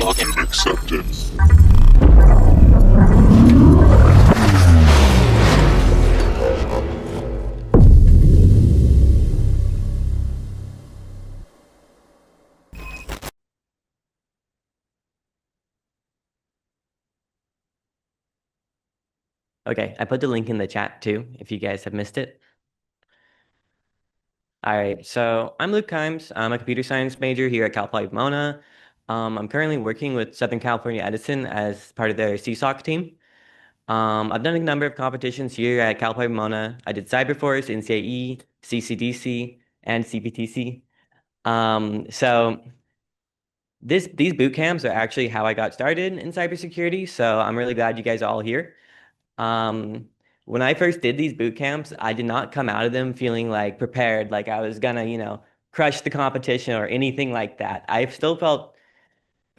Login accepted. Okay, I put the link in the chat too, if you guys have missed it. All right, so I'm Luke Kimes. I'm a computer science major here at Cal Poly Pomona. I'm currently working with Southern California Edison as part of their CSOC team. I've done a number of competitions here at Cal Poly Pomona. I did Cyberforce, NCAE, CCDC, and CPTC. So these boot camps are actually how I got started in cybersecurity. So I'm really glad you guys are all here. Um, when I first did these boot camps, I did not come out of them feeling like prepared, like I was gonna, crush the competition or anything like that. I still felt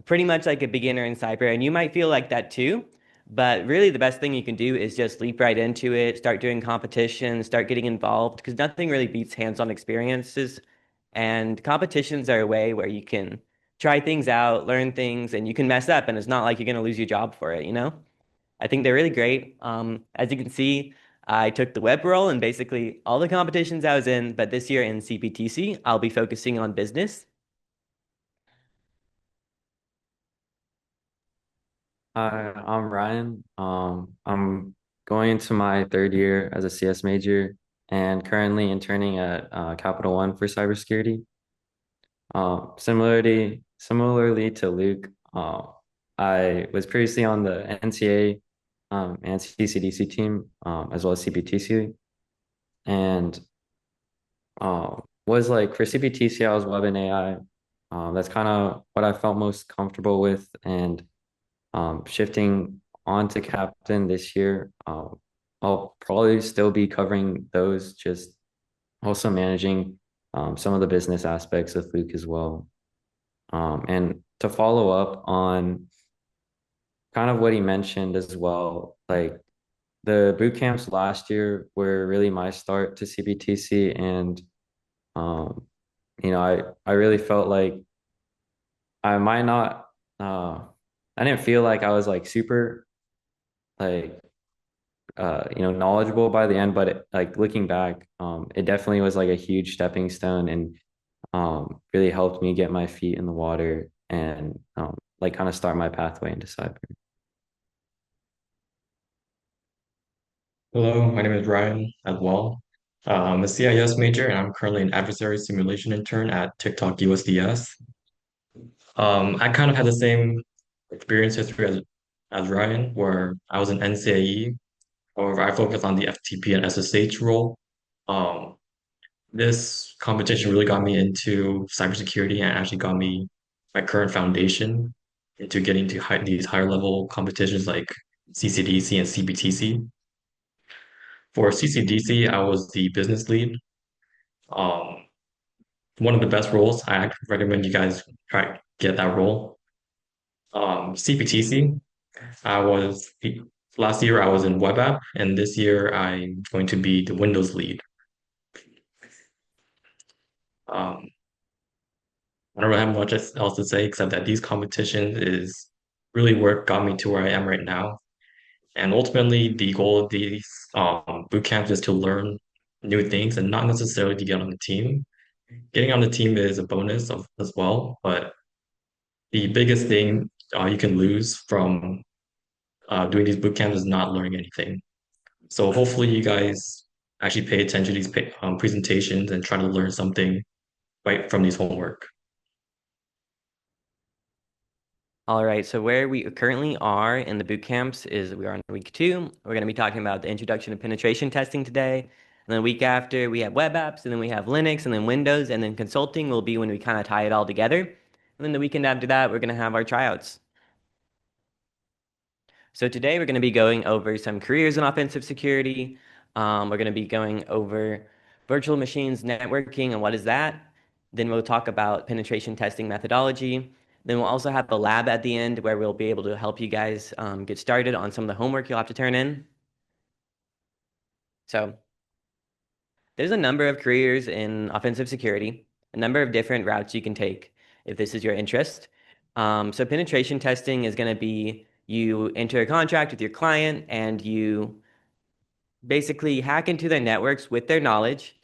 pretty much like a beginner in cyber, and you might feel like that too. But really, the best thing you can do is just leap right into it, start doing competitions, start getting involved, because nothing really beats hands-on experiences. And competitions are a way where you can try things out, learn things, and you can mess up, and it's not like you're gonna lose your job for it, you know? I think they're really great. As you can see, I took the web role in basically all the competitions I was in, but this year in CPTC, I'll be focusing on business. Hi, I'm Ryan. I'm going into my third year as a CS major and currently interning at Capital One for cybersecurity. Similarly to Luke, I was previously on the NCA and CCDC team, as well as CPTC, and was like for CPTC, I was web and AI. That's kind of what I felt most comfortable with, and shifting on to captain this year, I'll probably still be covering those, just also managing some of the business aspects with Luke as well. And to follow up on kind of what he mentioned as well, like the boot camps last year were really my start to CBTC, and um, I really felt like I might not, I didn't feel like I was like super like knowledgeable by the end, but like looking back, it definitely was like a huge stepping stone, and really helped me get my feet in the water and like kind of start my pathway into cyber. Hello, my name is Ryan as well. I'm a CIS major and I'm currently an adversary simulation intern at TikTok USDS. I kind of had the same experience history as Ryan, where I was an NCAE. However, I focused on the FTP and SSH role. Um, this competition really got me into cybersecurity and actually got me my current foundation into getting to these higher level competitions like CCDC and CBTC. For CCDC, I was the business lead. Um, One of the best roles. I actually recommend you guys try to get that role. CPTC, I was last year I was in web app, and this year I'm going to be the Windows lead. Um, I don't really have much else to say except that these competitions is really what got me to where I am right now. And ultimately, the goal of these boot camps is to learn new things and not necessarily to get on the team. Getting on the team is a bonus as well, but the biggest thing you can lose from doing these boot camps is not learning anything. So hopefully you guys actually pay attention to these presentations and try to learn something right from these homework. All right, so where we currently are in the boot camps is we are on week 2. We're going to be talking about the introduction of penetration testing today. And then the week after, we have web apps, and then we have Linux, and then Windows, and then consulting will be when we kind of tie it all together. And then the weekend after that, we're going to have our tryouts. So today we're going to be going over some careers in offensive security. We're going to be going over virtual machines networking and what is that. Then we'll talk about penetration testing methodology. Then we'll also have a lab at the end where we'll be able to help you guys get started on some of the homework you'll have to turn in. So there's a number of careers in offensive security, a number of different routes you can take if this is your interest. So penetration testing is going to be you enter a contract with your client and you basically hack into their networks with their knowledge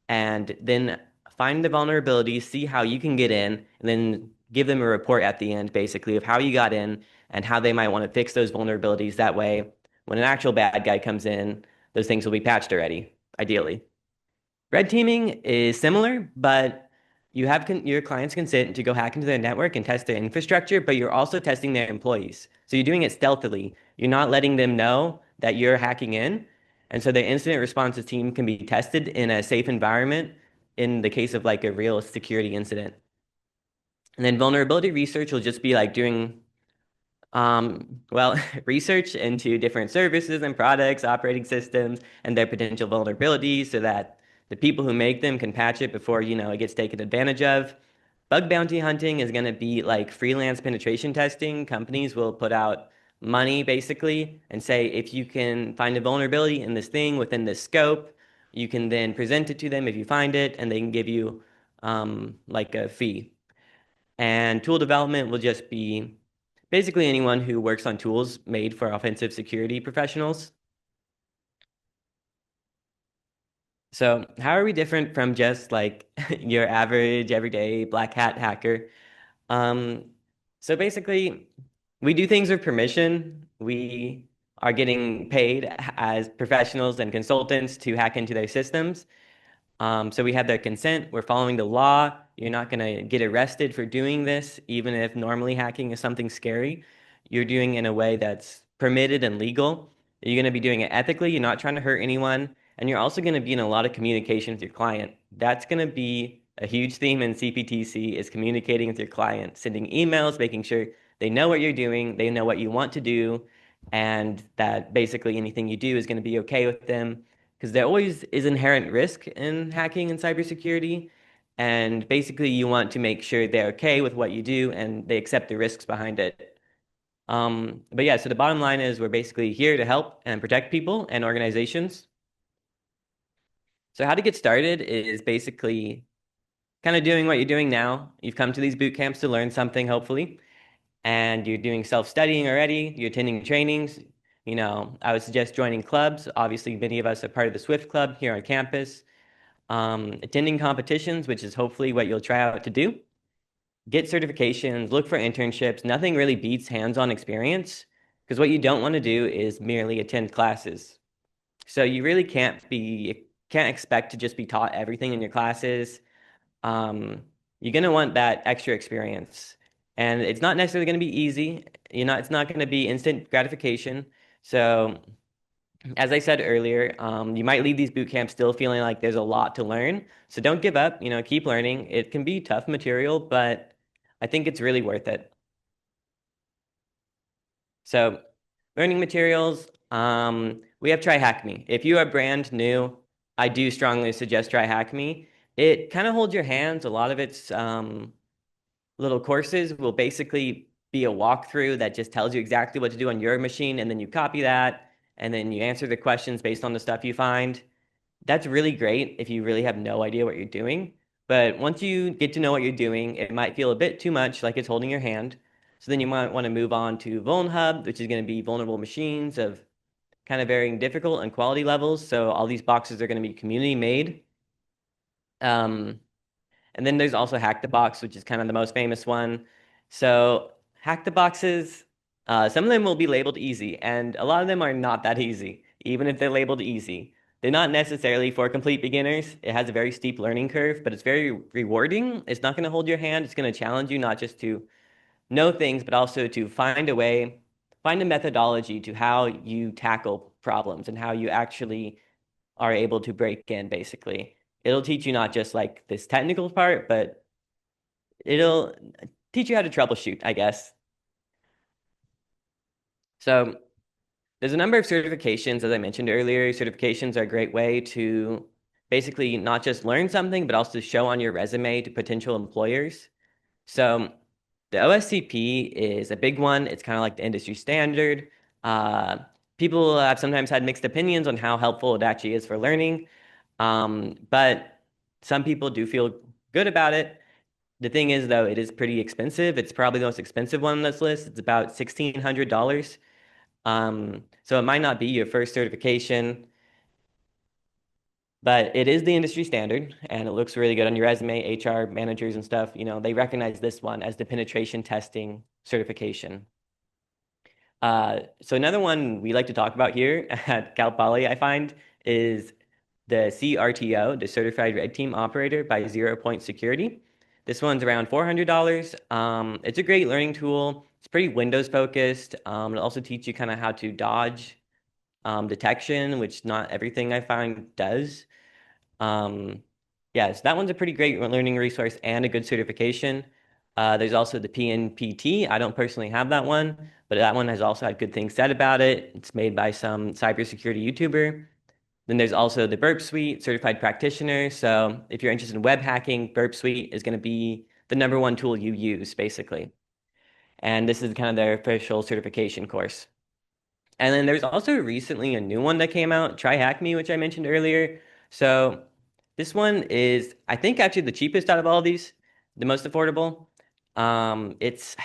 and then find the vulnerabilities, see how you can get in, and then give them a report at the end, basically, of how you got in and how they might want to fix those vulnerabilities. That way, when an actual bad guy comes in, those things will be patched already, ideally. Red teaming is similar, but you have your client's consent to go hack into their network and test their infrastructure, but you're also testing their employees. So you're doing it stealthily. You're not letting them know that you're hacking in. And so the incident responses team can be tested in a safe environment in the case of like a real security incident. And then vulnerability research will just be like doing well, research into different services and products, operating systems, and their potential vulnerabilities so that the people who make them can patch it before, it gets taken advantage of. Bug bounty hunting is going to be like freelance penetration testing. Companies will put out money basically and say, if you can find a vulnerability in this thing within this scope, you can then present it to them if you find it, and they can give you like a fee. And tool development will just be basically anyone who works on tools made for offensive security professionals. So, how are we different from just like your average everyday black hat hacker? Um, so basically, we do things with permission. We are getting paid as professionals and consultants to hack into their systems. So we have their consent. We're following the law. You're not going to get arrested for doing this, even if normally hacking is something scary. You're doing it in a way that's permitted and legal. You're going to be doing it ethically. You're not trying to hurt anyone. And you're also going to be in a lot of communication with your client. That's going to be a huge theme in CPTC is communicating with your client, sending emails, making sure they know what you're doing, they know what you want to do, and that basically anything you do is going to be okay with them because there always is inherent risk in hacking and cybersecurity. And basically, you want to make sure they're okay with what you do and they accept the risks behind it. But yeah, so the bottom line is we're basically here to help and protect people and organizations. So how to get started is basically kind of doing what you're doing now. You've come to these boot camps to learn something, hopefully, and you're doing self-studying already. You're attending trainings. I would suggest joining clubs. Obviously, many of us are part of the Swift Club here on campus. Attending competitions, which is hopefully what you'll try out to do. Get certifications, look for internships. Nothing really beats hands-on experience because what you don't want to do is merely attend classes. So you really can't expect to just be taught everything in your classes. Um, you're gonna want that extra experience. And it's not necessarily gonna be easy. It's not gonna be instant gratification. So as I said earlier, you might leave these boot camps still feeling like there's a lot to learn. So don't give up, keep learning. It can be tough material, but I think it's really worth it. So learning materials, we have Try Hack Me. If you are brand new, I do strongly suggest Try Hack Me. It kind of holds your hands. A lot of its little courses will basically be a walkthrough that just tells you exactly what to do on your machine, and then you copy that, and then you answer the questions based on the stuff you find. That's really great if you really have no idea what you're doing. But once you get to know what you're doing, it might feel a bit too much like it's holding your hand. So then you might want to move on to VulnHub, which is going to be vulnerable machines of kind of varying difficult and quality levels. So all these boxes are going to be community made. Um, and then there's also Hack the Box, which is kind of the most famous one. So Hack the Boxes, some of them will be labeled easy, and a lot of them are not that easy, even if they're labeled easy. They're not necessarily for complete beginners. It has a very steep learning curve, but it's very rewarding. It's not going to hold your hand. It's going to challenge you not just to know things, but also to find a way, find a methodology to how you tackle problems and how you actually are able to break in, basically. It'll teach you not just like this technical part, but it'll teach you how to troubleshoot, I guess. So there's a number of certifications, as I mentioned earlier. Certifications are a great way to basically not just learn something, but also show on your resume to potential employers. So the OSCP is a big one. It's kind of like the industry standard. Uh, People have sometimes had mixed opinions on how helpful it actually is for learning. But some people do feel good about it. The thing is, though, it is pretty expensive. It's probably the most expensive one on this list. It's about $1,600. So it might not be your first certification, but it is the industry standard and it looks really good on your resume. HR managers and stuff, they recognize this one as the penetration testing certification. So another one we like to talk about here at Cal Poly, I find, is the CRTO, the Certified Red Team Operator by Zero Point Security. This one's around $400. It's a great learning tool. It's pretty Windows focused. It'll also teach you kind of how to dodge detection, which not everything I find does. Um, yeah, so that one's a pretty great learning resource and a good certification. There's also the PNPT. I don't personally have that one, but that one has also had good things said about it. It's made by some cybersecurity YouTuber. Then there's also the Burp Suite Certified Practitioner. So if you're interested in web hacking, Burp Suite is going to be the number one tool you use, basically. And this is kind of their official certification course. And then there's also recently a new one that came out, Try Hack Me, which I mentioned earlier. So this one is, I think, actually the cheapest out of all of these, the most affordable. It's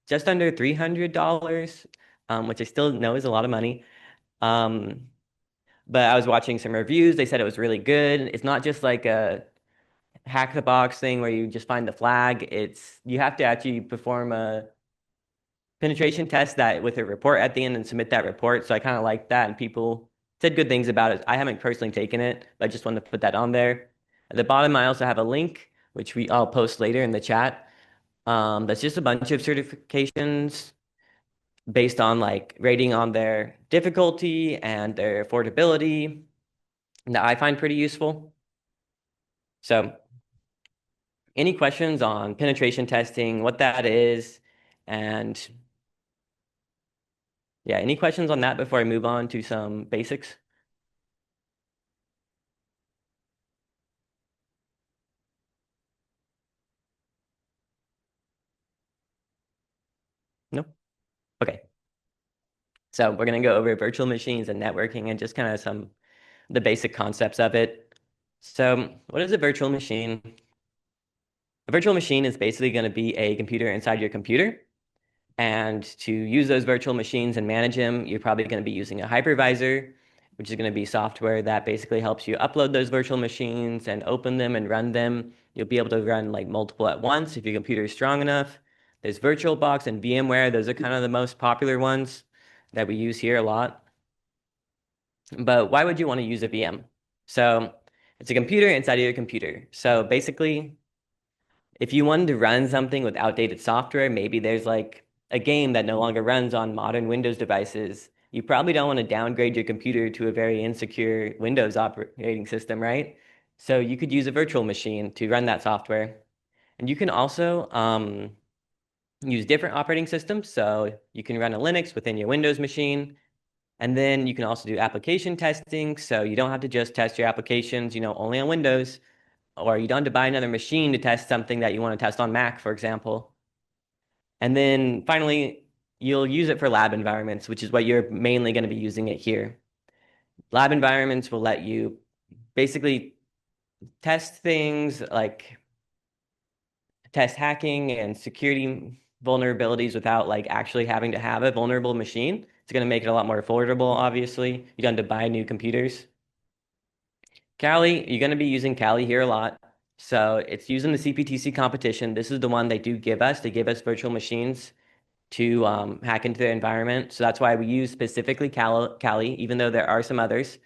just under $300, which I still know is a lot of money. Um, but I was watching some reviews. They said it was really good. It's not just like a hack the box thing where you just find the flag. It's you have to actually perform a penetration test that with a report at the end and submit that report. So I kind of like that, and people said good things about it. I haven't personally taken it, but I just wanted to put that on there. At the bottom, I also have a link, which I'll post later in the chat. That's just a bunch of certifications based on like rating on their difficulty and their affordability that I find pretty useful. So, any questions on penetration testing, what that is, and yeah, any questions on that before I move on to some basics? No? Okay. So we're going to go over virtual machines and networking and just kind of some the basic concepts of it. So what is a virtual machine? A virtual machine is basically going to be a computer inside your computer. And to use those virtual machines and manage them, you're probably going to be using a hypervisor, which is going to be software that basically helps you upload those virtual machines and open them and run them. You'll be able to run like multiple at once if your computer is strong enough. There's VirtualBox and VMware. Those are kind of the most popular ones that we use here a lot. But why would you want to use a VM? So it's a computer inside of your computer. So basically, if you wanted to run something with outdated software, maybe there's like a game that no longer runs on modern Windows devices. You probably don't want to downgrade your computer to a very insecure Windows operating system, right? So you could use a virtual machine to run that software. And you can also use different operating systems. So you can run a Linux within your Windows machine. And then you can also do application testing. So you don't have to just test your applications, only on Windows, or you don't have to buy another machine to test something that you want to test on Mac, for example. And then finally, you'll use it for lab environments, which is what you're mainly going to be using it here. Lab environments will let you basically test things like test hacking and security vulnerabilities without like actually having to have a vulnerable machine. It's going to make it a lot more affordable, obviously. You don't have to buy new computers. Kali, you're going to be using Kali here a lot. So it's using the CPTC competition. This is the one they do give us. They give us virtual machines to hack into their environment. So that's why we use specifically Kali, even though there are some others.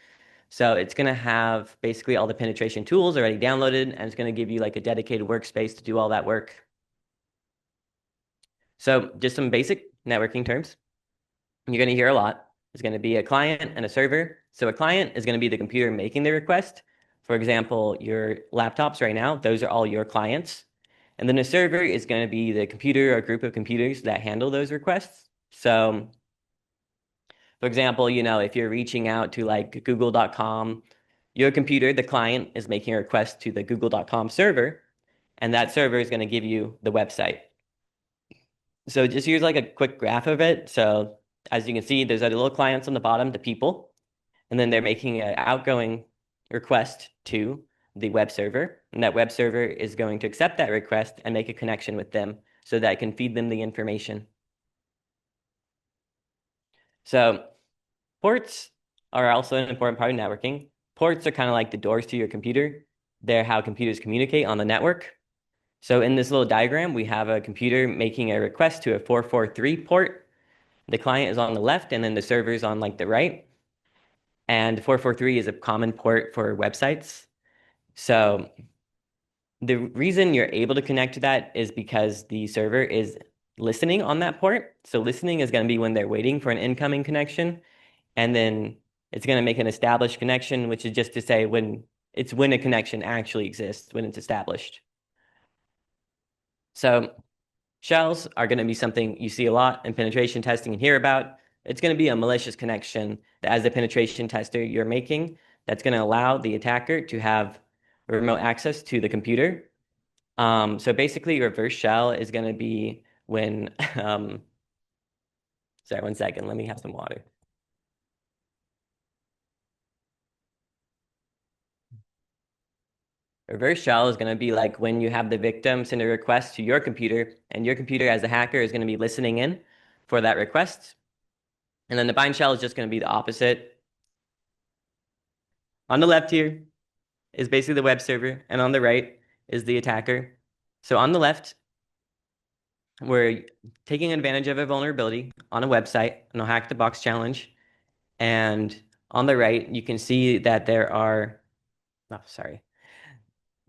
So it's going to have basically all the penetration tools already downloaded, and it's going to give you like a dedicated workspace to do all that work. So just some basic networking terms you're going to hear a lot. There's going to be a client and a server. So a client is going to be the computer making the request. For example, your laptops right now, those are all your clients. And then a server is going to be the computer or group of computers that handle those requests. So, for example, if you're reaching out to like google.com, your computer, the client, is making a request to the google.com server, and that server is going to give you the website. So just here's like a quick graph of it. So as you can see, there's other little clients on the bottom, the people, and then they're making an outgoing request to the web server, and that web server is going to accept that request and make a connection with them so that I can feed them the information. So ports are also an important part of networking. Ports are kind of like the doors to your computer. They're how computers communicate on the network. So in this little diagram, we have a computer making a request to a 443 port. The client is on the left, and then the server is on like the right. And 443 is a common port for websites. So the reason you're able to connect to that is because the server is listening on that port. So listening is going to be when they're waiting for an incoming connection. And then it's going to make an established connection, which is just to say when a connection actually exists, when it's established. So shells are going to be something you see a lot in penetration testing and hear about. It's going to be a malicious connection that as a penetration tester you're making that's going to allow the attacker to have remote access to the computer. So basically, reverse shell is going to be when, sorry, 1 second, let me have some water. Reverse shell is going to be like when you have the victim send a request to your computer, and your computer as a hacker is going to be listening in for that request. And then the bind shell is just going to be the opposite. On the left here is basically the web server, and on the right is the attacker. So on the left, we're taking advantage of a vulnerability on a website, no hack the box challenge. And on the right, you can see that there are, oh, sorry.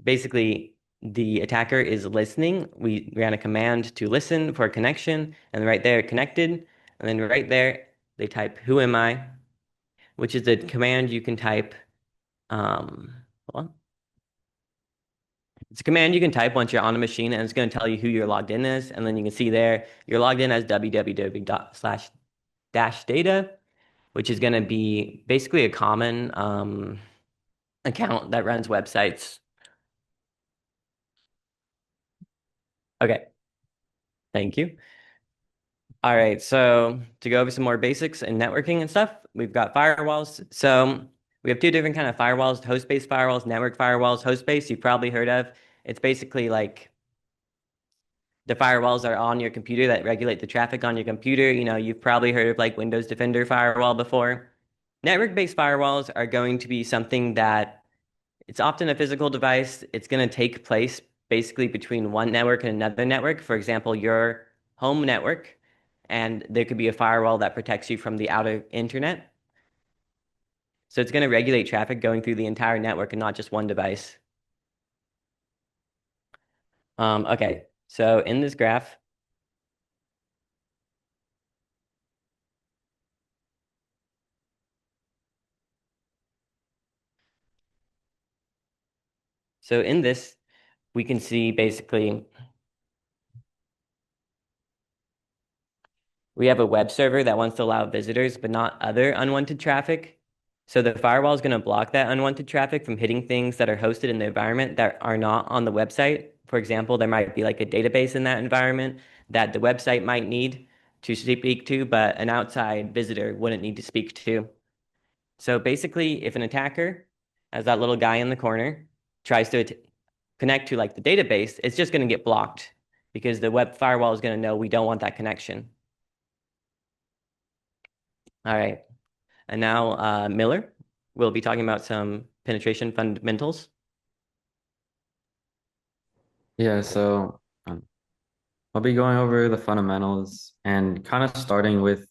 Basically, the attacker is listening. We ran a command to listen for a connection, and right there, connected. And then right there, they type, "Who am I?" which is the command you can type. Hold on. It's a command you can type once you're on a machine, and it's going to tell you who you're logged in as. And then you can see there, you're logged in as www./data, which is going to be basically a common account that runs websites. Okay, thank you. All right, so to go over some more basics in networking and stuff, we've got firewalls. So we have two different kind of firewalls: host-based firewalls, network firewalls. Host-based, you've probably heard of. It's basically like the firewalls are on your computer that regulate the traffic on your computer. You know, you've probably heard of like Windows Defender firewall before. Network-based firewalls are going to be something that it's often a physical device. It's going to take place basically between one network and another network. For example, your home network, and there could be a firewall that protects you from the outer internet. So it's going to regulate traffic going through the entire network and not just one device. Okay, so in this graph, so in this, we can see basically we have a web server that wants to allow visitors, but not other unwanted traffic. So the firewall is going to block that unwanted traffic from hitting things that are hosted in the environment that are not on the website. For example, there might be like a database in that environment that the website might need to speak to, but an outside visitor wouldn't need to speak to. So basically, if an attacker, as that little guy in the corner, tries to connect to like the database, it's just going to get blocked because the web firewall is going to know we don't want that connection. All right. And now Miller will be talking about some penetration fundamentals. Yeah, so I'll be going over the fundamentals and kind of starting with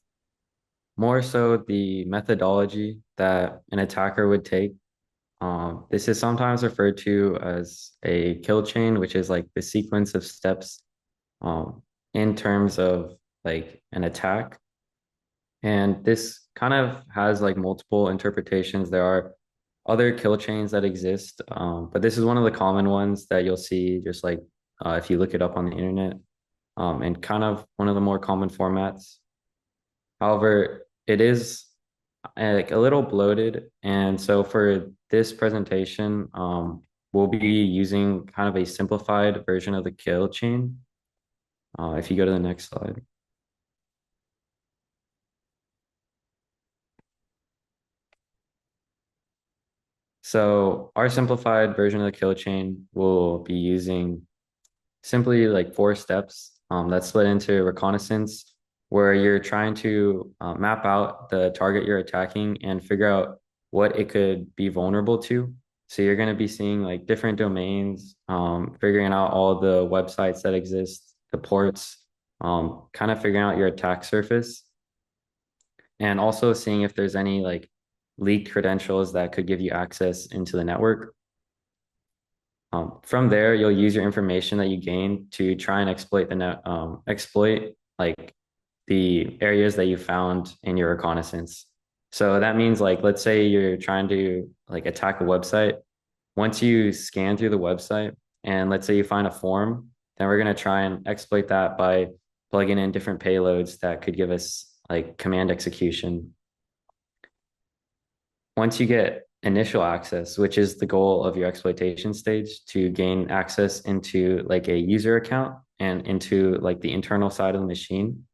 more so the methodology that an attacker would take. This is sometimes referred to as a kill chain, which is like the sequence of steps in terms of like an attack. And this kind of has like multiple interpretations. There are other kill chains that exist, but this is one of the common ones that you'll see just like if you look it up on the internet, and kind of one of the more common formats. However, it is like a little bloated. And so for this presentation, we'll be using kind of a simplified version of the kill chain. If you go to the next slide. So our simplified version of the kill chain will be using simply like four steps that's split into reconnaissance, where you're trying to map out the target you're attacking and figure out what it could be vulnerable to. So you're going to be seeing like different domains, figuring out all the websites that exist, the ports, kind of figuring out your attack surface, and also seeing if there's any like leaked credentials that could give you access into the network. From there, you'll use your information that you gain to try and exploit the net, exploit like the areas that you found in your reconnaissance. So that means like, let's say you're trying to like attack a website. Once you scan through the website and let's say you find a form, then we're going to try and exploit that by plugging in different payloads that could give us like command execution. Once you get initial access, which is the goal of your exploitation stage, to gain access into like a user account and into like the internal side of the machine,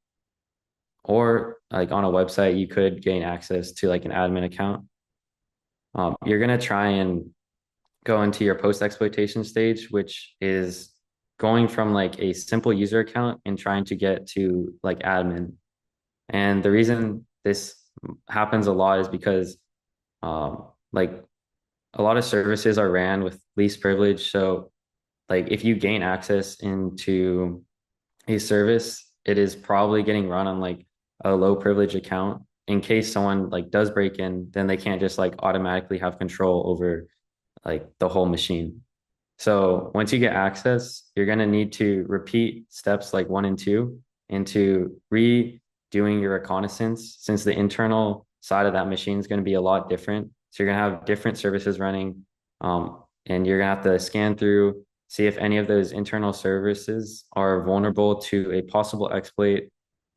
or like on a website, you could gain access to like an admin account. You're going to try and go into your post exploitation stage, which is going from like a simple user account and trying to get to like admin. And the reason this happens a lot is because like a lot of services are ran with least privilege. So like if you gain access into a service, it is probably getting run on like a low privilege account. In case someone like does break in, then they can't just like automatically have control over like the whole machine. So once you get access, you're going to need to repeat steps like one and two into redoing your reconnaissance, since the internal side of that machine is going to be a lot different. So you're going to have different services running, and you're going to have to scan through, see if any of those internal services are vulnerable to a possible exploit.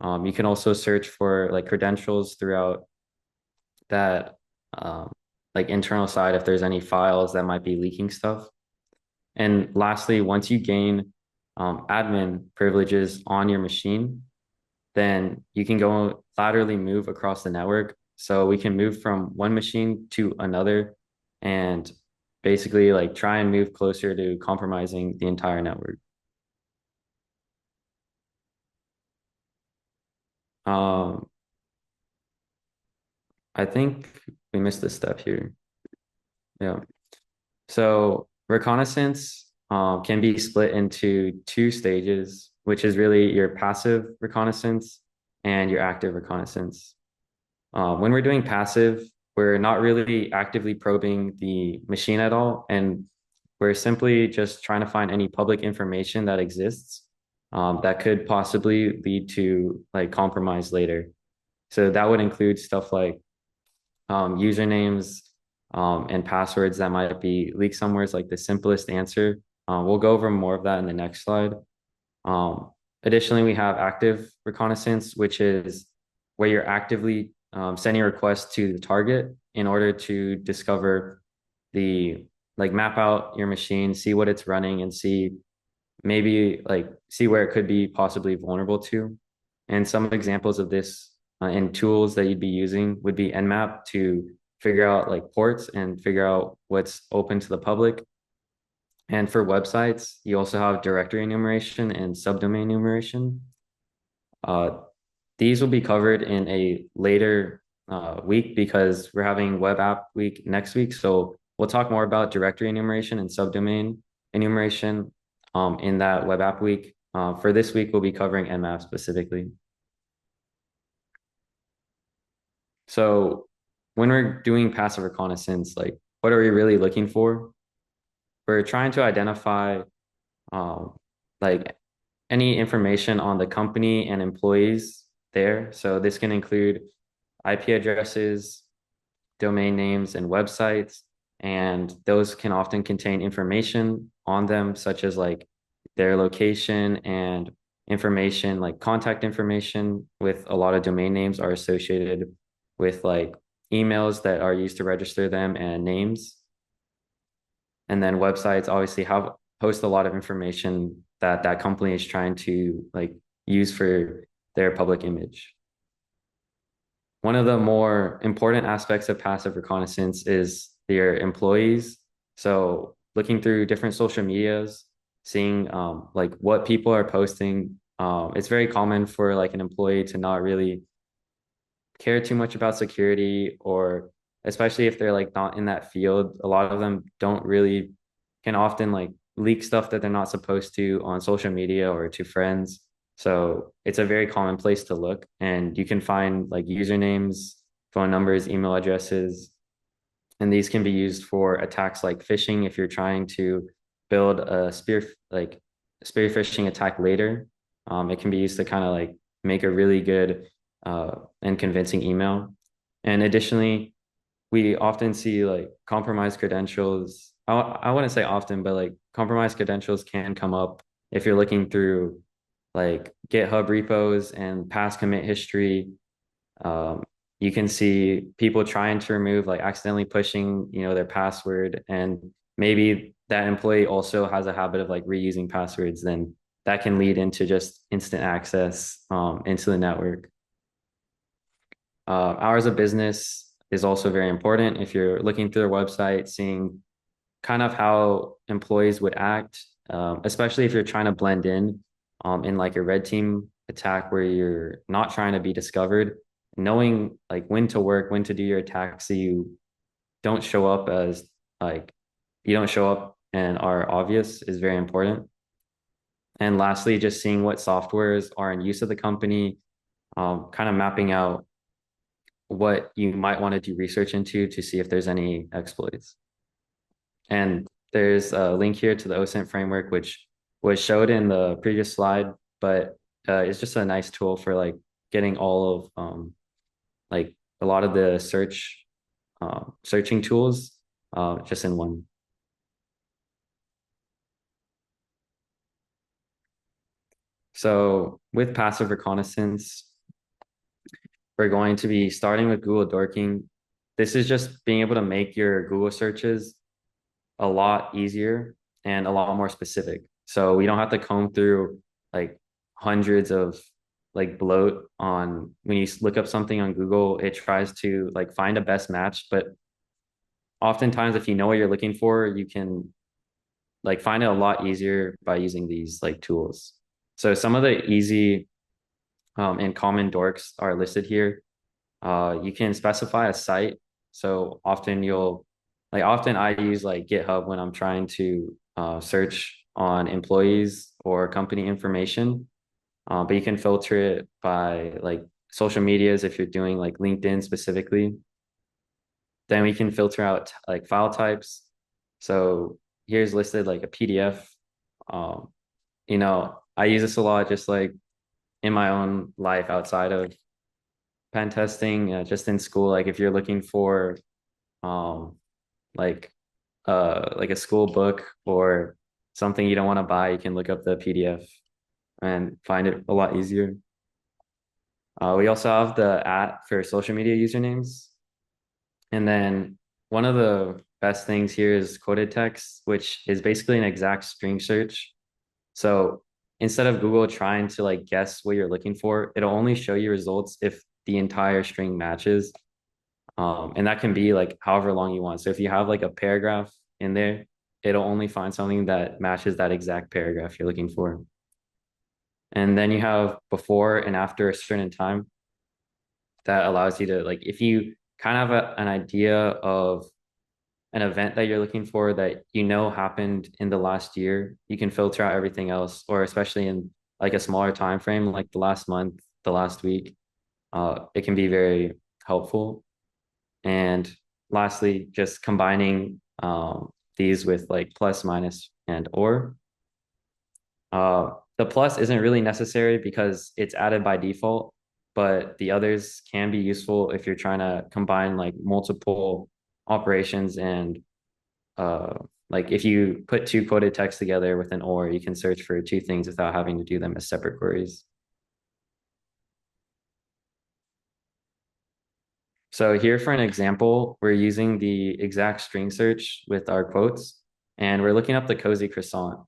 You can also search for like credentials throughout that like internal side if there's any files that might be leaking stuff. And lastly, once you gain admin privileges on your machine, then you can go laterally move across the network. So we can move from one machine to another and basically like try and move closer to compromising the entire network. Um, I think we missed a step here. Yeah. So reconnaissance can be split into two stages, which is really your passive reconnaissance and your active reconnaissance. When we're doing passive, we're not really actively probing the machine at all, and we're simply just trying to find any public information that exists that could possibly lead to like compromise later. So that would include stuff like usernames and passwords that might be leaked somewhere is like the simplest answer. We'll go over more of that in the next slide. Additionally, we have active reconnaissance, which is where you're actively sending requests to the target in order to discover the like map out your machine, see what it's running, and see maybe like see where it could be possibly vulnerable to. And some examples of this and tools that you'd be using would be Nmap to figure out like ports and figure out what's open to the public. And for websites, you also have directory enumeration and subdomain enumeration. Uh, these will be covered in a later week because we're having web app week next week. So we'll talk more about directory enumeration and subdomain enumeration in that web app week. For this week, we'll be covering Nmap specifically. So when we're doing passive reconnaissance, like what are we really looking for? We're trying to identify like any information on the company and employees there. So this can include IP addresses, domain names, and websites. And those can often contain information on them, such as like their location and information, like contact information with a lot of domain names are associated with like emails that are used to register them and names. And then websites obviously have post a lot of information that that company is trying to like use for their public image. One of the more important aspects of passive reconnaissance is your employees. So looking through different social medias, seeing like what people are posting. It's very common for like an employee to not really care too much about security, or especially if they're like not in that field. A lot of them don't really can often like leak stuff that they're not supposed to on social media or to friends. So it's a very common place to look, and you can find like usernames, phone numbers, email addresses, and these can be used for attacks like phishing if you're trying to build a spear phishing attack later. It can be used to kind of like make a really good and convincing email. And additionally, we often see like compromised credentials. I wouldn't say often, but like compromised credentials can come up if you're looking through like GitHub repos and past commit history. um, you can see people trying to remove, like accidentally pushing, their password, and maybe that employee also has a habit of like reusing passwords. Then that can lead into just instant access into the network. Hours of business is also very important. If you're looking through their website, seeing kind of how employees would act, especially if you're trying to blend in like a red team attack where you're not trying to be discovered, knowing like when to work, when to do your attack, so don't show up as like you don't show up and are obvious is very important. And lastly, just seeing what softwares are in use of the company, kind of mapping out what you might want to do research into to see if there's any exploits. And there's a link here to the OSINT framework, which was showed in the previous slide, but it's just a nice tool for like getting all of like a lot of the searching tools just in one. So with passive reconnaissance, we're going to be starting with Google Dorking. This is just being able to make your Google searches a lot easier and a lot more specific. So we don't have to comb through like hundreds of like bloat on when you look up something on Google. It tries to like find a best match, but oftentimes if you know what you're looking for, you can like find it a lot easier by using these like tools. So some of the easy and common dorks are listed here. You can specify a site. So often I use like GitHub when I'm trying to search on employees or company information. But you can filter it by like social medias if you're doing like LinkedIn specifically. Then we can filter out like file types. So here's listed like a PDF. Um, I use this a lot just like in my own life outside of pen testing, just in school. Like if you're looking for um, like like a school book or something you don't want to buy, you can look up the PDF and find it a lot easier. We also have the for social media usernames. And then one of the best things here is quoted text, which is basically an exact string search. So instead of Google trying to like guess what you're looking for, it'll only show you results if the entire string matches. And that can be like however long you want. So if you have like a paragraph in there, it'll only find something that matches that exact paragraph you're looking for. And then you have before and after a certain time that allows you to like, if you kind of have an idea of an event that you're looking for that happened in the last year, you can filter out everything else, or especially in like a smaller time frame, like the last month, the last week. It can be very helpful. And lastly, just combining these with like plus, minus, and or. The plus isn't really necessary because it's added by default, but the others can be useful if you're trying to combine like multiple operations, and like if you put two quoted text together with an or, you can search for two things without having to do them as separate queries. So here for an example, we're using the exact string search with our quotes, and we're looking up the Cozy Croissant.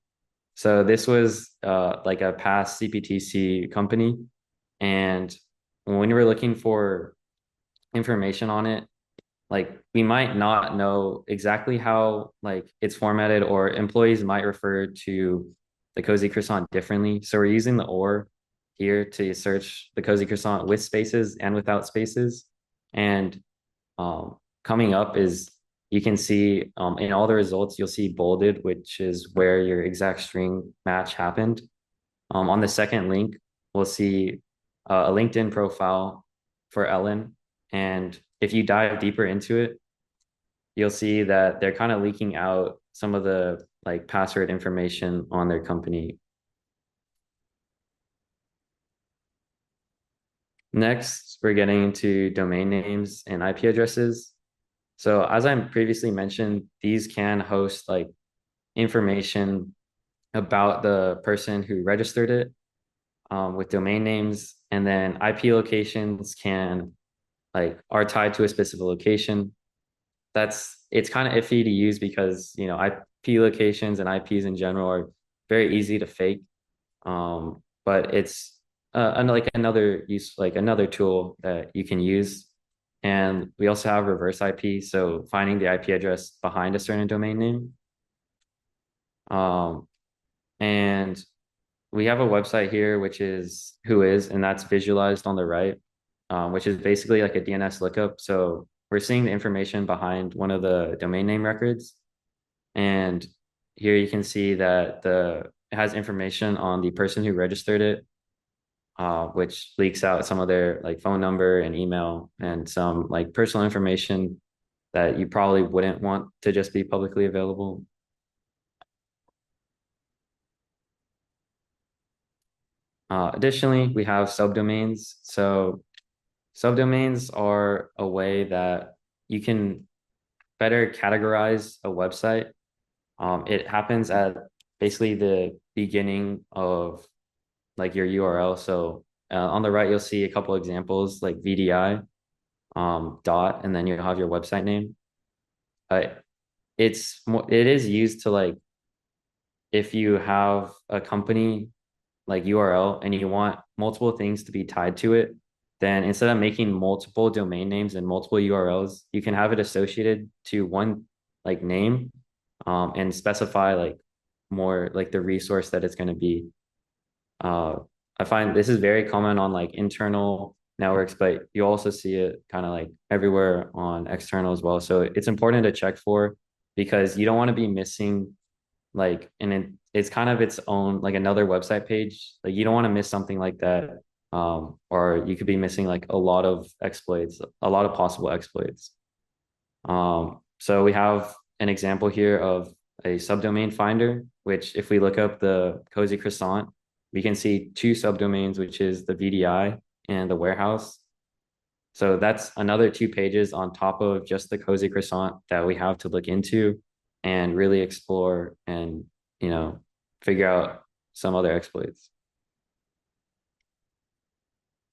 So this was like a past CPTC company, and when we were looking for information on it, like we might not know exactly how like it's formatted, or employees might refer to the cozy croissant differently. So we're using the or here to search the cozy croissant with spaces and without spaces. And coming up is you can see in all the results, you'll see bolded, which is where your exact string match happened. On the second link, we'll see a LinkedIn profile for Ellen. And if you dive deeper into it, you'll see that they're kind of leaking out some of the like password information on their company. Next, we're getting into domain names and IP addresses. So as I previously mentioned, these can host like information about the person who registered it with domain names, and then IP locations can like are tied to a specific location. It's kind of iffy to use because IP locations and IPs in general are very easy to fake. But it's like another use, like another tool that you can use. And we also have reverse IP, so finding the IP address behind a certain domain name. Um, and we have a website here, which is Whois, and that's visualized on the right, which is basically like a DNS lookup. So we're seeing the information behind one of the domain name records. And here you can see that it has information on the person who registered it, which leaks out some of their like phone number and email and some like personal information that you probably wouldn't want to just be publicly available. Additionally, we have subdomains. So subdomains are a way that you can better categorize a website. It happens at basically the beginning of like your URL. So on the right, you'll see a couple examples like VDI, dot, and then you'll have your website name. Uh, it is used to like if you have a company like URL and you want multiple things to be tied to it, then instead of making multiple domain names and multiple URLs, you can have it associated to one like name, and specify like more like the resource that it's going to be. Uh, I find this is very common on like internal networks, but you also see it kind of like everywhere on external as well. So it's important to check for because you don't want to be missing like, and it's kind of its own like another website page. Like you don't want to miss something like that. Or you could be missing like a lot of exploits, a lot of possible exploits. So we have an example here of a subdomain finder, which if we look up the cozy croissant, we can see two subdomains, which is the VDI and the warehouse. So that's another 2 pages on top of just the cozy croissant that we have to look into and really explore and, you know, figure out some other exploits.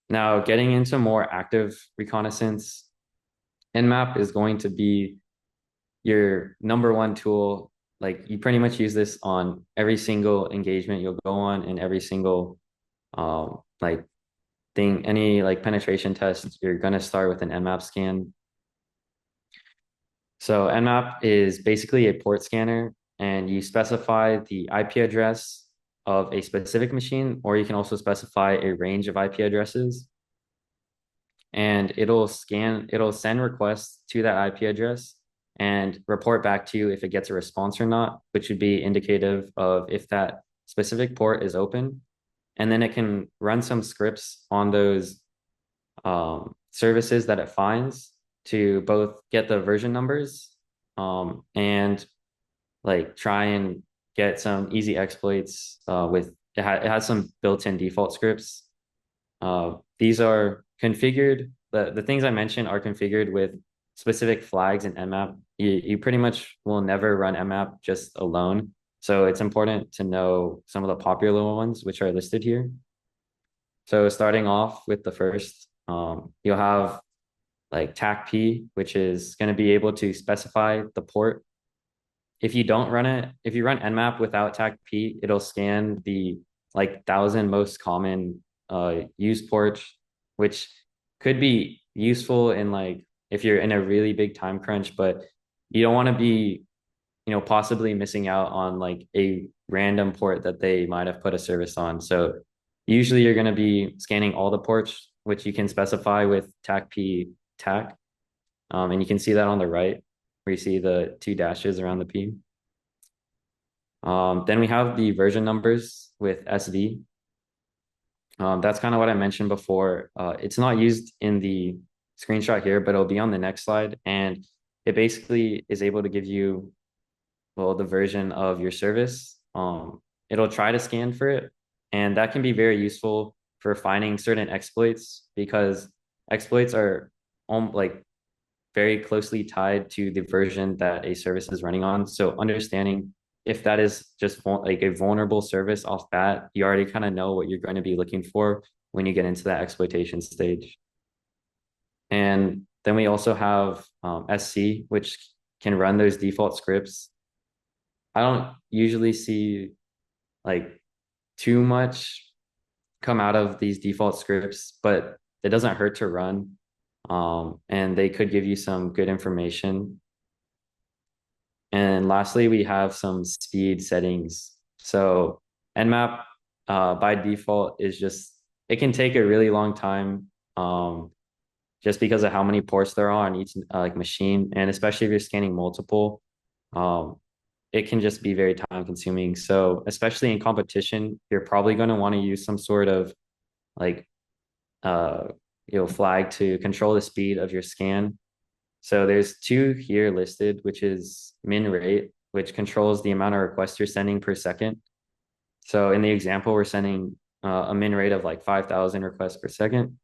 Now, getting into more active reconnaissance, Nmap is going to be your number one tool. Like you pretty much use this on every single engagement you'll go on and every single like thing, any like penetration test, you're gonna start with an Nmap scan. So Nmap is basically a port scanner, and you specify the IP address of a specific machine, or you can also specify a range of IP addresses. And it'll send requests to that IP address and report back to you if it gets a response or not, which would be indicative of if that specific port is open. And then it can run some scripts on those services that it finds to both get the version numbers and like try and get some easy exploits with it has some built-in default scripts. These are configured. The things I mentioned are configured with specific flags in Nmap. You pretty much will never run Nmap just alone. So it's important to know some of the popular ones, which are listed here. So starting off with the first, you'll have like TACP, which is going to be able to specify the port. If you don't run it, if you run Nmap without TACP, it'll scan the like 1,000 most common used ports, which could be useful in like if you're in a really big time crunch, but you don't want to be, possibly missing out on like a random port that they might have put a service on. So usually you're going to be scanning all the ports, which you can specify with TAC-P TAC. And you can see that on the right where you see the two dashes around the P. Then we have the version numbers with SV. That's kind of what I mentioned before. It's not used in the screenshot here, but it'll be on the next slide. And it basically is able to give you, well, the version of your service. It'll try to scan for it. And that can be very useful for finding certain exploits because exploits are like very closely tied to the version that a service is running on. So understanding if that is just like a vulnerable service off bat, you already kind of know what you're going to be looking for when you get into that exploitation stage. And then we also have SC, which can run those default scripts. I don't usually see like too much come out of these default scripts, but it doesn't hurt to run. And they could give you some good information. And lastly, we have some speed settings. So Nmap by default is just, it can take a really long time just because of how many ports there are on each like machine. And especially if you're scanning multiple, it can just be very time consuming. So especially in competition, you're probably going to want to use some sort of like, uh, flag to control the speed of your scan. So there's two here listed, which is min rate, which controls the amount of requests you're sending per second. So in the example, we're sending a min rate of like 5,000 requests per second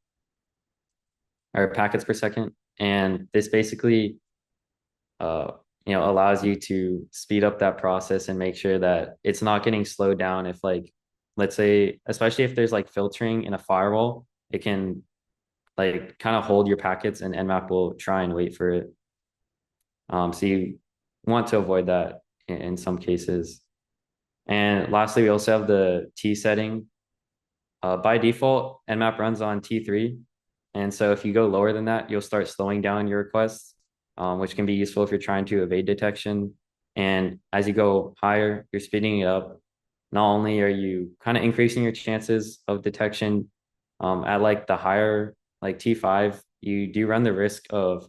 or packets per second. And this basically, allows you to speed up that process and make sure that it's not getting slowed down. If like, let's say, especially if there's like filtering in a firewall, it can like kind of hold your packets and Nmap will try and wait for it. So you want to avoid that in some cases. And lastly, we also have the T setting. By default, Nmap runs on T3. And so if you go lower than that, you'll start slowing down your requests, which can be useful if you're trying to evade detection. And as you go higher, you're speeding it up. Not only are you kind of increasing your chances of detection at like the higher, like T5, you do run the risk of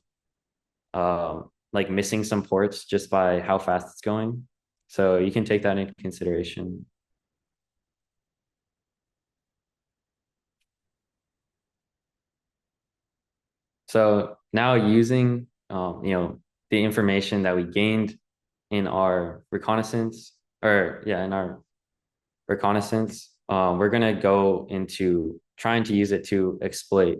like missing some ports just by how fast it's going. So you can take that into consideration. So now using the information that we gained in our reconnaissance, we're gonna go into trying to use it to exploit.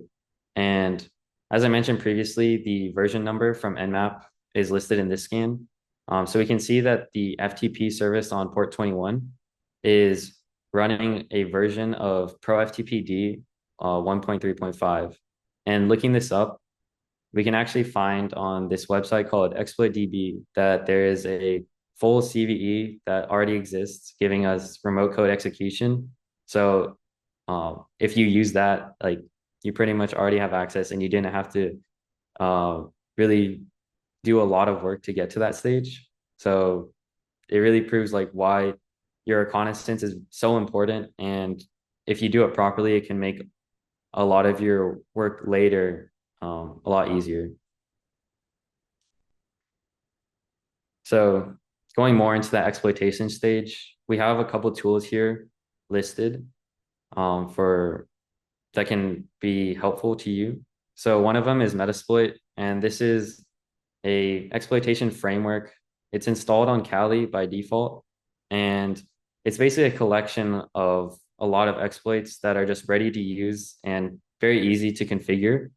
And as I mentioned previously, the version number from Nmap is listed in this scan. So we can see that the FTP service on port 21 is running a version of Pro FTPD 1.3.5. And looking this up, we can actually find on this website called ExploitDB that there is a full CVE that already exists, giving us remote code execution. So if you use that, like you pretty much already have access and you didn't have to really do a lot of work to get to that stage. So it really proves like why your reconnaissance is so important. And if you do it properly, it can make a lot of your work later a lot easier. So going more into that exploitation stage, we have a couple tools here listed for that can be helpful to you. So one of them is Metasploit, and this is a exploitation framework. It's installed on Kali by default, and it's basically a collection of a lot of exploits that are just ready to use and very easy to configure.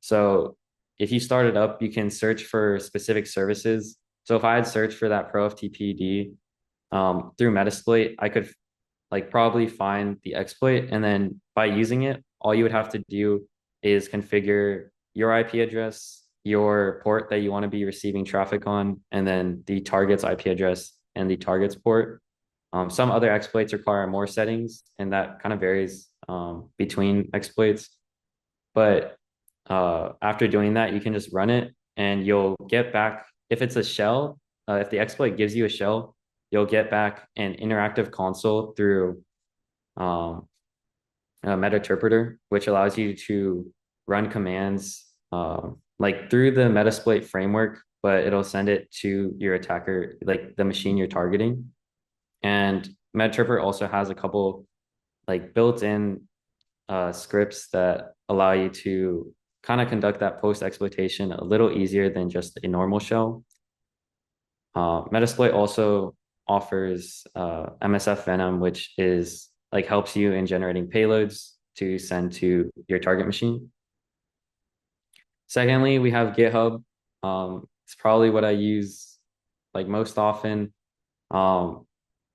So if you start it up, you can search for specific services. So if I had searched for that Pro FTPD through Metasploit, I could like probably find the exploit, and then by using it, all you would have to do is configure your IP address, your port that you want to be receiving traffic on, and then the target's IP address and the target's port. Some other exploits require more settings, and that kind of varies between exploits. But after doing that, you can just run it and you'll get back, if it's a shell, if the exploit gives you a shell, you'll get back an interactive console through um, a Metinterpreter, which allows you to run commands like through the Metasploit framework, but it'll send it to your attacker, like the machine you're targeting. And Metinterpreter also has a couple like built-in scripts that allow you to kind of conduct that post exploitation a little easier than just a normal shell. Metasploit also offers MSF Venom, which is like helps you in generating payloads to send to your target machine. Secondly, we have GitHub. It's probably what I use like most often. Um,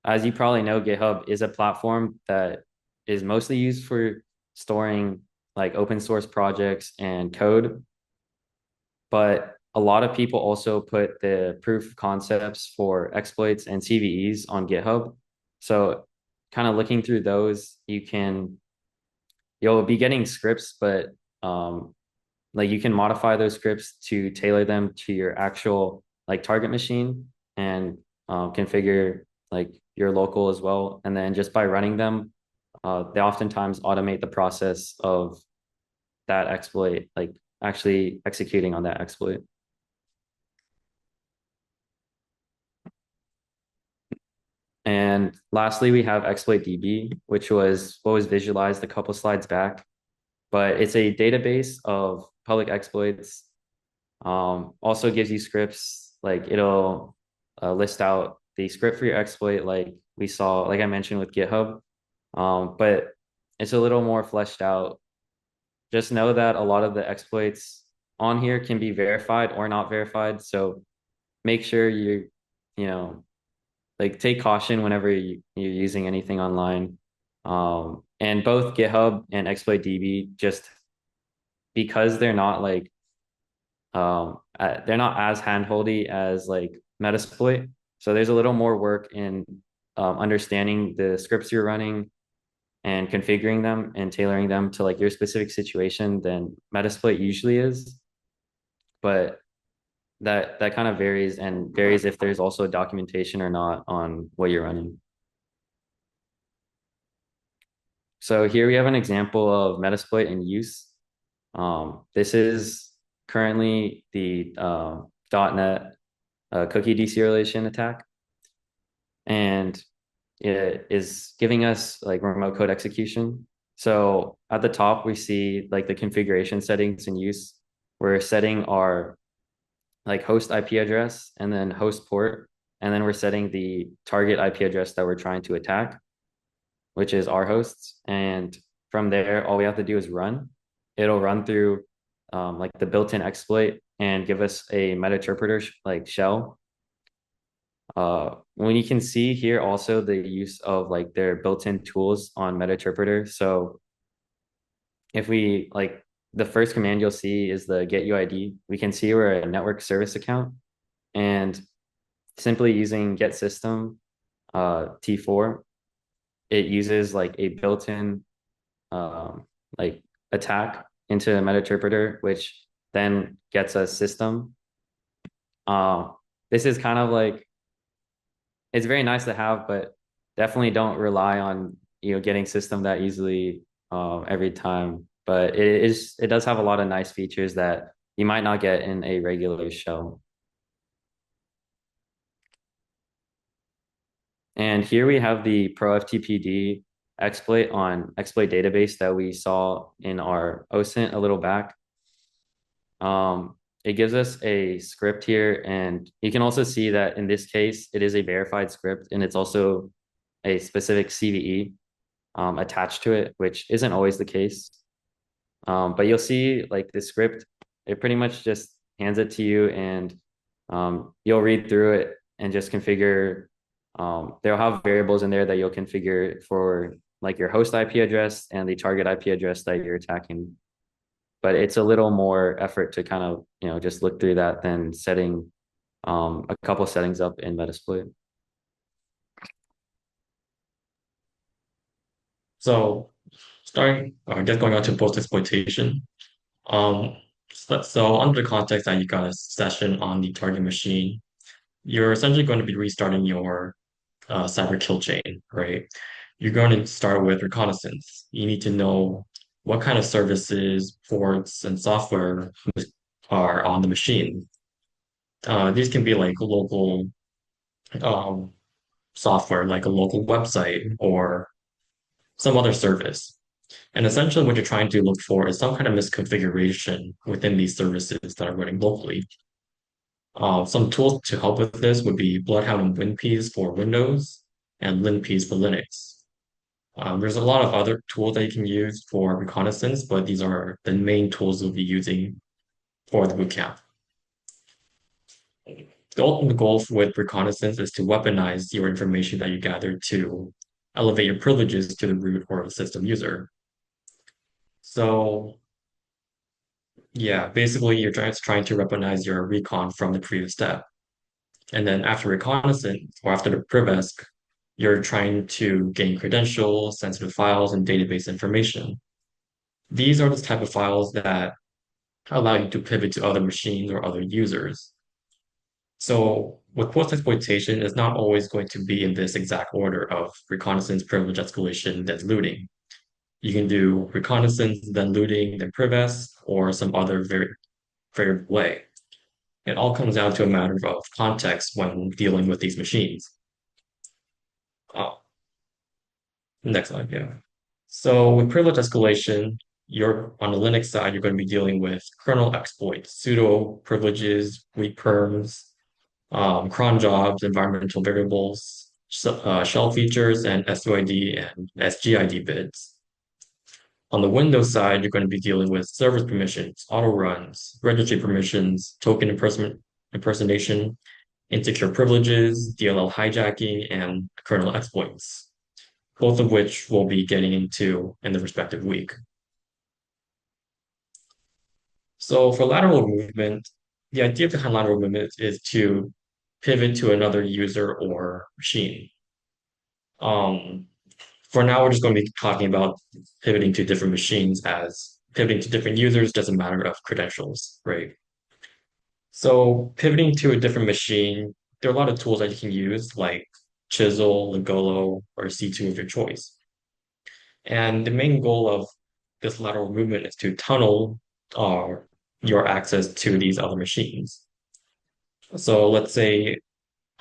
as you probably know, GitHub is a platform that is mostly used for storing like open source projects and code. But a lot of people also put the proof of concepts for exploits and CVEs on GitHub. So kind of looking through those, you'll be getting scripts, but like you can modify those scripts to tailor them to your actual like target machine and configure like your local as well. And then just by running them, they oftentimes automate the process of that exploit, like actually executing on that exploit. And lastly, we have exploit DB, which was what was visualized a couple slides back, but it's a database of public exploits. Also gives you scripts, like it'll list out the script for your exploit, like we saw, like I mentioned with GitHub. But it's a little more fleshed out. Just know that a lot of the exploits on here can be verified or not verified. So make sure you know, like take caution whenever you're using anything online. And both GitHub and exploit DB, just because they're not as handholdy as like Metasploit. So there's a little more work in understanding the scripts you're running and configuring them and tailoring them to like your specific situation than Metasploit usually is. But that kind of varies and varies if there's also documentation or not on what you're running. So here we have an example of Metasploit in use. This is currently the .NET cookie deserialization attack. And it is giving us like remote code execution. So at the top, we see like the configuration settings in use. We're setting our like host IP address and then host port. And then we're setting the target IP address that we're trying to attack, which is our hosts. And from there, all we have to do is run. It'll run through like the built-in exploit and give us a Metinterpreter like shell. When you can see here also the use of like their built-in tools on Metinterpreter. So if we like the first command you'll see is the get UID. We can see we're a network service account and simply using get system T4, it uses like a built-in like attack into a Metinterpreter, which then gets a system. This is kind of like it's very nice to have, but definitely don't rely on getting system that easily every time. But it does have a lot of nice features that you might not get in a regular shell. And here we have the ProFTPD exploit on exploit database that we saw in our OSINT a little back. It gives us a script here, and you can also see that in this case, it is a verified script, and it's also a specific CVE attached to it, which isn't always the case. But you'll see like the script, it pretty much just hands it to you, and you'll read through it and just configure. They'll have variables in there that you'll configure for like your host IP address and the target IP address that you're attacking. But it's a little more effort to kind of just look through that than setting a couple settings up in Metasploit. So starting, I guess going on to post exploitation. Um, so under the context that you got a session on the target machine, you're essentially going to be restarting your cyber kill chain, right? You're going to start with reconnaissance. You need to know what kind of services, ports, and software are on the machine. These can be like local um, software, like a local website or some other service. And essentially, what you're trying to look for is some kind of misconfiguration within these services that are running locally. Some tools to help with this would be Bloodhound and WinPs for Windows and LinPs for Linux. There's a lot of other tools that you can use for reconnaissance, but these are the main tools you'll be using for the bootcamp. The ultimate goal with reconnaissance is to weaponize your information that you gather to elevate your privileges to the root or the system user. So yeah, basically you're trying to weaponize your recon from the previous step. And then after reconnaissance or after the privesc, you're trying to gain credentials, sensitive files, and database information. These are the type of files that allow you to pivot to other machines or other users. So with post-exploitation, it's not always going to be in this exact order of reconnaissance, privilege escalation, then looting. You can do reconnaissance, then looting, then privesc, or some other very way. It all comes down to a matter of context when dealing with these machines. Oh, next slide, yeah. So with privilege escalation, you're on the Linux side, you're going to be dealing with kernel exploits, pseudo privileges, weak perms, cron jobs, environmental variables, shell features, and SUID and SGID bits. On the Windows side, you're going to be dealing with service permissions, auto runs, registry permissions, token impersonation, insecure privileges, DLL hijacking, and kernel exploits, both of which we'll be getting into in the respective week. So for lateral movement, the idea behind lateral movement is to pivot to another user or machine. Um, for now, we're just going to be talking about pivoting to different machines as pivoting to different users doesn't matter of credentials, right? So pivoting to a different machine, there are a lot of tools that you can use like Chisel, Legolo, or C2 of your choice. And the main goal of this lateral movement is to tunnel uh, your access to these other machines. So let's say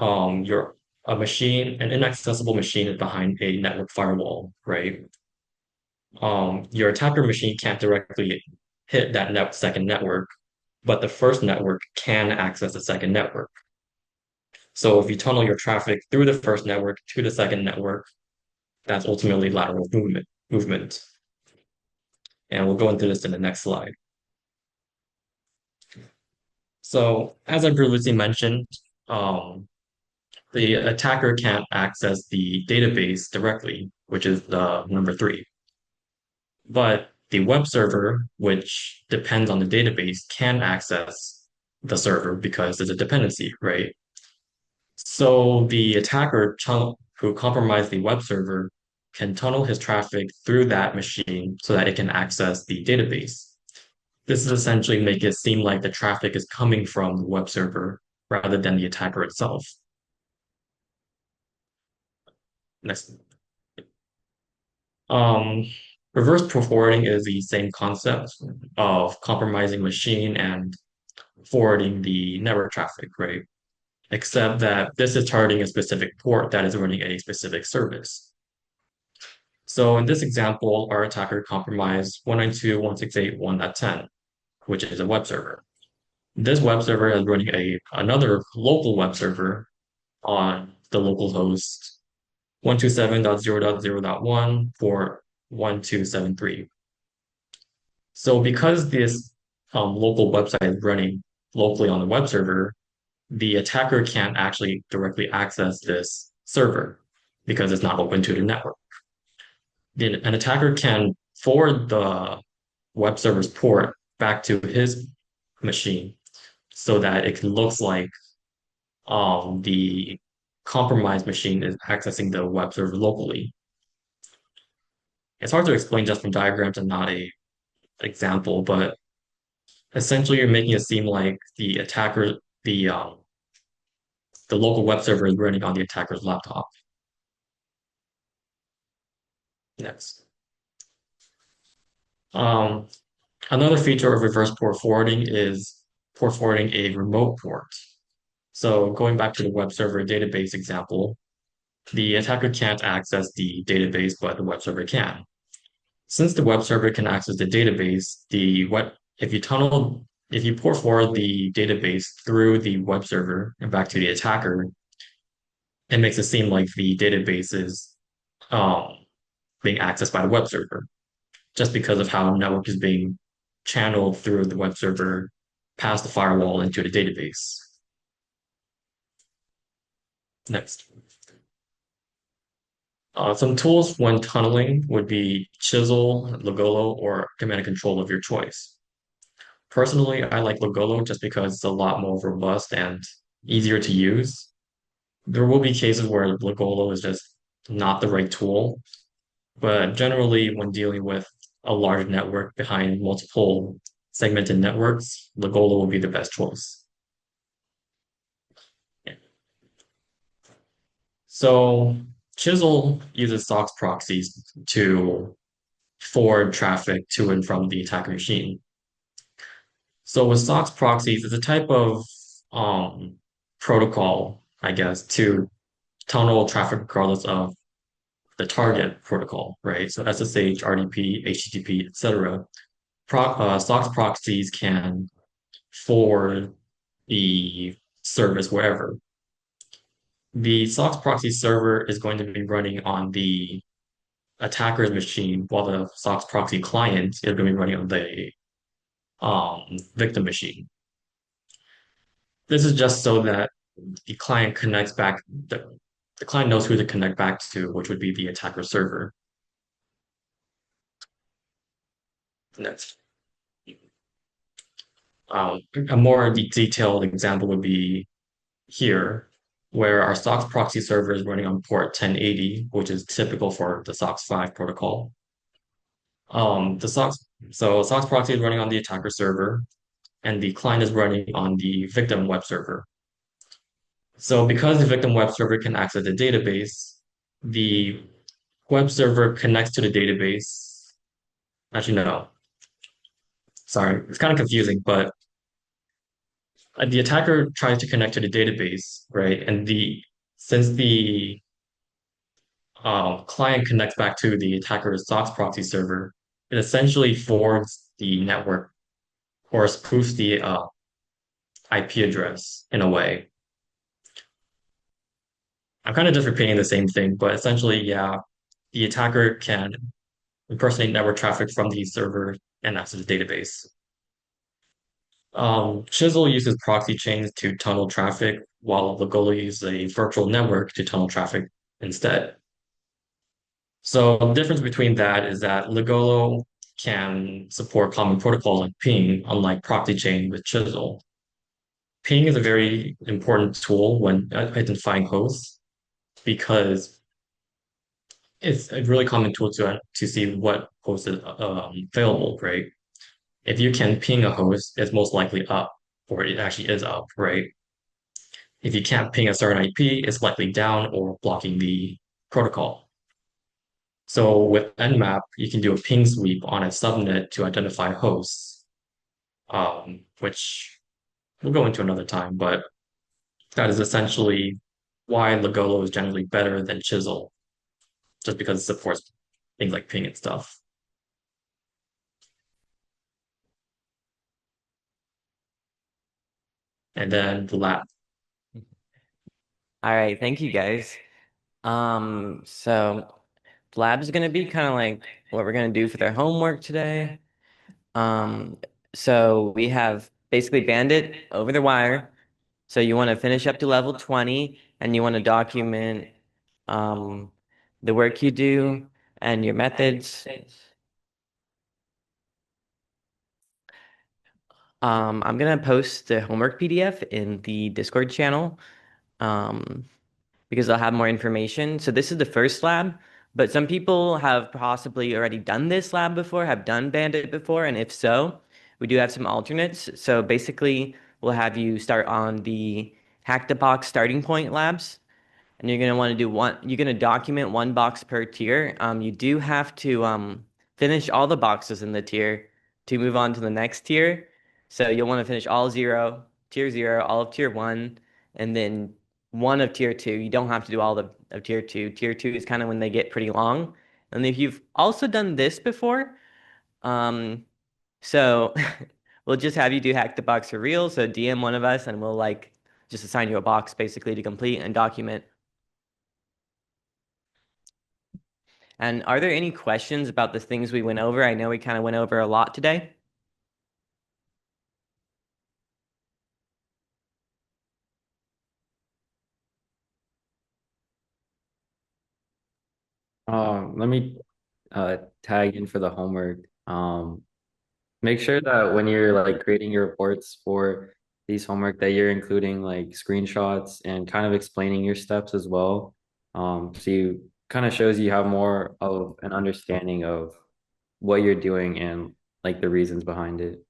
your a machine, an inaccessible machine is behind a network firewall, right? Your attacker machine can't directly hit that second network, but the first network can access the second network. So if you tunnel your traffic through the first network to the second network, that's ultimately lateral movement. And we'll go into this in the next slide. So as I previously mentioned, the attacker can't access the database directly, which is the number 3. But the web server, which depends on the database, can access the server because there's a dependency, right? So the attacker who compromised the web server can tunnel his traffic through that machine so that it can access the database. This is essentially make it seem like the traffic is coming from the web server rather than the attacker itself. Next. Um, Reverse forwarding is the same concept of compromising machine and forwarding the network traffic, right? Except that this is targeting a specific port that is running a specific service. So in this example, our attacker compromised 192.168.1.10, which is a web server. This web server is running another local web server on the local host 127.0.0.1 for 1273. So because this local website is running locally on the web server, the attacker can't actually directly access this server because it's not open to the network. An attacker can forward the web server's port back to his machine so that it looks like the compromised machine is accessing the web server locally. It's hard to explain just from diagrams and not a example, but essentially you're making it seem like the local web server is running on the attacker's laptop. Next. Um, Another feature of reverse port forwarding is port forwarding a remote port. So going back to the web server database example, the attacker can't access the database, but the web server can. Since the web server can access the database, if you port forward the database through the web server and back to the attacker, it makes it seem like the database is um, being accessed by the web server, just because of how network is being channeled through the web server past the firewall into the database. Next. Some tools when tunneling would be Chisel, Logolo, or Command and Control of your choice. Personally, I like Logolo just because it's a lot more robust and easier to use. There will be cases where Logolo is just not the right tool, but generally, when dealing with a large network behind multiple segmented networks, Logolo will be the best choice. So Chisel uses SOX proxies to forward traffic to and from the attacker machine. So with SOX proxies, it's a type of um, protocol, I guess, to tunnel traffic regardless of the target protocol, right? So SSH, RDP, HTTP, etc. SOX proxies can forward the service wherever. The SOX proxy server is going to be running on the attacker's machine, while the SOX proxy client is going to be running on the victim machine. This is just so that the client connects back, the client knows who to connect back to, which would be the attacker server. Next. A more detailed example would be here, where our SOX proxy server is running on port 1080, which is typical for the SOX 5 protocol. The SOX, so SOX proxy is running on the attacker server, and the client is running on the victim web server. So because the victim web server can access the database, the web server connects to the database. Actually, no, sorry, it's kind of confusing, but the attacker tries to connect to the database, right? And the since the client connects back to the attacker's SOX proxy server, it essentially forwards the network or spoofs the IP address in a way. I'm kind of just repeating the same thing, but essentially, yeah, the attacker can impersonate network traffic from the server and access the database. Chisel uses proxy chains to tunnel traffic, while Logolo uses a virtual network to tunnel traffic instead. So the difference between that is that Logolo can support common protocols like ping, unlike proxy chain with Chisel. Ping is a very important tool when identifying hosts because it's a really common tool to see what host is available, right? If you can ping a host, it's most likely up, or it actually is up, right? If you can't ping a certain IP, it's likely down or blocking the protocol. So with Nmap, you can do a ping sweep on a subnet to identify hosts, which we'll go into another time, but that is essentially why Lagolo is generally better than Chisel, just because it supports things like ping and stuff. And then the lab. All right, thank you guys. So lab is gonna be kind of like what we're gonna do for their homework today. Um, so we have basically Bandit over the wire. So you want to finish up to level 20 and you want to document um the work you do and your methods. I'm gonna post the homework PDF in the Discord channel. Um, because they'll have more information. So this is the first lab, but some people have possibly already done this lab before, have done Bandit before, and if so, we do have some alternates. So basically, we'll have you start on the Hack the Box starting point labs, and you're going to want to do one, you're going to document one box per tier. You do have to finish all the boxes in the tier to move on to the next tier. So you'll want to finish all zero, tier zero, all of tier one, and then one of tier two. You don't have to do all of tier two. Tier two is kind of when they get pretty long. And if you've also done this before, um, so we'll just have you do hack the box for real. So DM one of us and we'll like just assign you a box basically to complete and document. And are there any questions about the things we went over? I know we kind of went over a lot today. Let me tag in for the homework. Make sure that when you're like creating your reports for these homework that you're including like screenshots and kind of explaining your steps as well. So you kind of shows you have more of an understanding of what you're doing and like the reasons behind it.